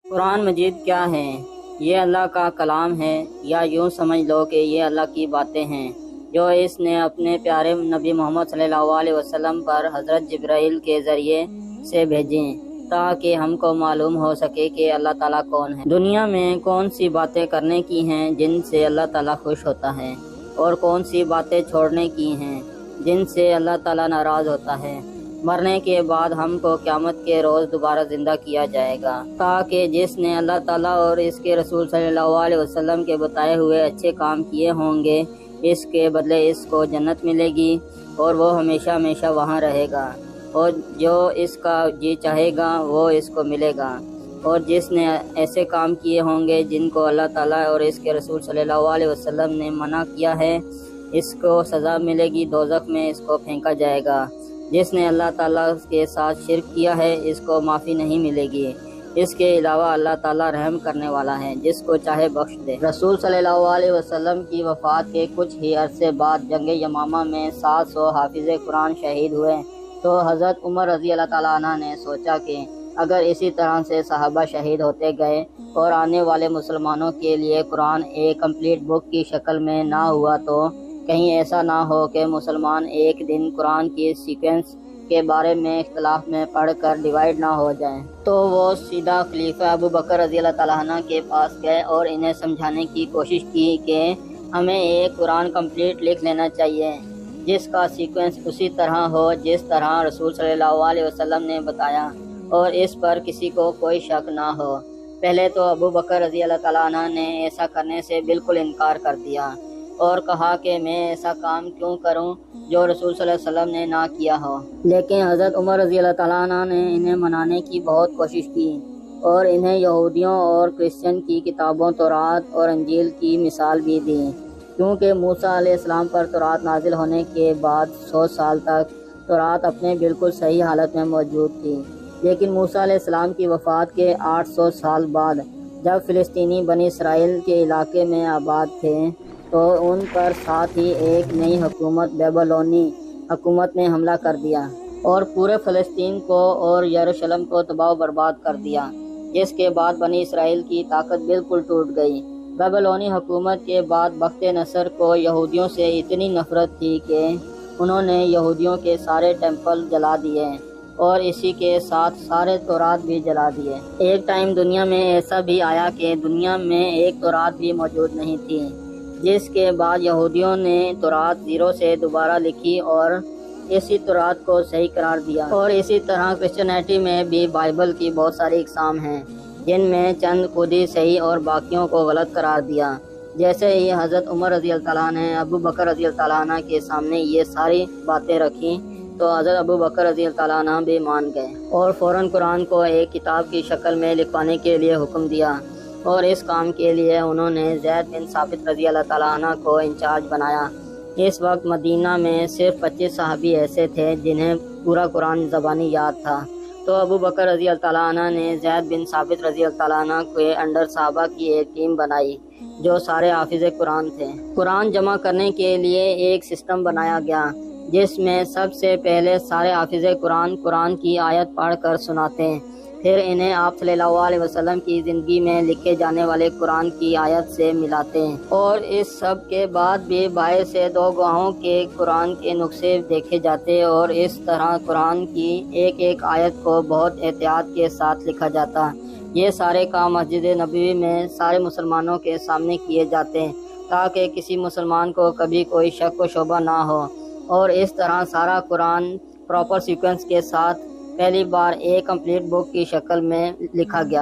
قرآن مجید کیا ہے؟ یہ اللہ کا کلام ہے، یا یوں سمجھ لو کہ یہ اللہ کی باتیں ہیں جو اس نے اپنے پیارے نبی محمد صلی اللہ علیہ وسلم پر حضرت جبرائیل کے ذریعے سے بھیجیں تاکہ ہم کو معلوم ہو سکے کہ اللہ تعالیٰ کون ہے، دنیا میں کون سی باتیں کرنے کی ہیں جن سے اللہ تعالیٰ خوش ہوتا ہے، اور کون سی باتیں چھوڑنے کی ہیں جن سے اللہ تعالیٰ ناراض ہوتا ہے۔ مرنے کے بعد ہم کو قیامت کے روز دوبارہ زندہ کیا جائے گا، تاکہ جس نے اللہ تعالیٰ اور اس کے رسول صلی اللہ علیہ وسلم کے بتائے ہوئے اچھے کام کیے ہوں گے، اس کے بدلے اس کو جنت ملے گی اور وہ ہمیشہ ہمیشہ وہاں رہے گا، اور جو اس کا جی چاہے گا وہ اس کو ملے گا۔ اور جس نے ایسے کام کیے ہوں گے جن کو اللہ تعالیٰ اور اس کے رسول صلی اللہ علیہ وسلم نے منع کیا ہے، اس کو سزا ملے گی، دوزخ میں اس کو پھینکا جائے گا۔ جس نے اللہ تعالیٰ کے ساتھ شرک کیا ہے اس کو معافی نہیں ملے گی۔ اس کے علاوہ اللہ تعالیٰ رحم کرنے والا ہے، جس کو چاہے بخش دے۔ رسول صلی اللہ علیہ وسلم کی وفات کے کچھ ہی عرصے بعد جنگ یمامہ میں 700 حافظ قرآن شہید ہوئے، تو حضرت عمر رضی اللہ تعالیٰ عنہ نے سوچا کہ اگر اسی طرح سے صحابہ شہید ہوتے گئے اور آنے والے مسلمانوں کے لیے قرآن ایک کمپلیٹ بک کی شکل میں نہ ہوا تو کہیں ایسا نہ ہو کہ مسلمان ایک دن قرآن کی سیکوینس کے بارے میں اختلاف میں پڑھ کر ڈیوائیڈ نہ ہو جائیں۔ تو وہ سیدھا خلیفہ ابو بکر رضی اللہ تعالیٰ عنہ کے پاس گئے اور انہیں سمجھانے کی کوشش کی کہ ہمیں ایک قرآن کمپلیٹ لکھ لینا چاہیے جس کا سیکوینس اسی طرح ہو جس طرح رسول صلی اللہ علیہ وسلم نے بتایا، اور اس پر کسی کو کوئی شک نہ ہو۔ پہلے تو ابو بکر رضی اللہ تعالیٰ عنہ نے ایسا کرنے سے بالکل انکار کر دیا اور کہا کہ میں ایسا کام کیوں کروں جو رسول صلی اللہ علیہ وسلم نے نہ کیا ہو۔ لیکن حضرت عمر رضی اللہ تعالیٰ عنہ نے انہیں منانے کی بہت کوشش کی اور انہیں یہودیوں اور کرسچن کی کتابوں تورات اور انجیل کی مثال بھی دی، کیونکہ موسیٰ علیہ السلام پر تورات نازل ہونے کے بعد 100 سال تک تورات اپنے بالکل صحیح حالت میں موجود تھی۔ لیکن موسیٰ علیہ السلام کی وفات کے 800 سال بعد جب فلسطینی بنی اسرائیل کے علاقے میں آباد تھے تو ان پر ساتھ ہی ایک نئی حکومت بیبلونی حکومت نے حملہ کر دیا اور پورے فلسطین کو اور یروشلم کو تباہ و برباد کر دیا، جس کے بعد بنی اسرائیل کی طاقت بالکل ٹوٹ گئی۔ بیبلونی حکومت کے بعد بخت نصر کو یہودیوں سے اتنی نفرت تھی کہ انہوں نے یہودیوں کے سارے ٹیمپل جلا دیے اور اسی کے ساتھ سارے تورات بھی جلا دیے۔ ایک ٹائم دنیا میں ایسا بھی آیا کہ دنیا میں ایک تورات بھی موجود نہیں تھی، جس کے بعد یہودیوں نے تورات زیرو سے دوبارہ لکھی اور اسی تورات کو صحیح قرار دیا۔ اور اسی طرح کرسچینٹی میں بھی بائبل کی بہت ساری اقسام ہیں جن میں چند خود ہی صحیح اور باقیوں کو غلط قرار دیا۔ جیسے ہی حضرت عمر رضی اللہ تعالیٰ نے ابو بکر رضی اللہ تعالیٰ عنہ کے سامنے یہ ساری باتیں رکھیں تو حضرت ابو بکر رضی اللہ تعالیٰ عنہ بھی مان گئے اور فوراً قرآن کو ایک کتاب کی شکل میں لکھوانے کے لیے حکم دیا، اور اس کام کے لیے انہوں نے زید بن ثابت رضی اللہ تعالیٰ عنہ کو انچارج بنایا۔ اس وقت مدینہ میں صرف 25 صحابی ایسے تھے جنہیں پورا قرآن زبانی یاد تھا، تو ابو بکر رضی اللہ تعالیٰ عنہ نے زید بن ثابت رضی اللہ تعالیٰ عنہ کے انڈر صحابہ کی ایک ٹیم بنائی جو سارے حافظ قرآن تھے۔ قرآن جمع کرنے کے لیے ایک سسٹم بنایا گیا جس میں سب سے پہلے سارے حافظ قرآن کی آیت پڑھ کر سناتے ہیں، پھر انہیں آپ صلی اللہ علیہ وسلم کی زندگی میں لکھے جانے والے قرآن کی آیت سے ملاتے ہیں، اور اس سب کے بعد بھی باہر سے 2 گواہوں کے قرآن کے نسخے دیکھے جاتے، اور اس طرح قرآن کی ایک ایک آیت کو بہت احتیاط کے ساتھ لکھا جاتا۔ یہ سارے کام مسجد نبوی میں سارے مسلمانوں کے سامنے کیے جاتے ہیں تاکہ کسی مسلمان کو کبھی کوئی شک و شبہ نہ ہو، اور اس طرح سارا قرآن پراپر سیکوینس کے ساتھ پہلی بار ایک کمپلیٹ بک کی شکل میں لکھا گیا۔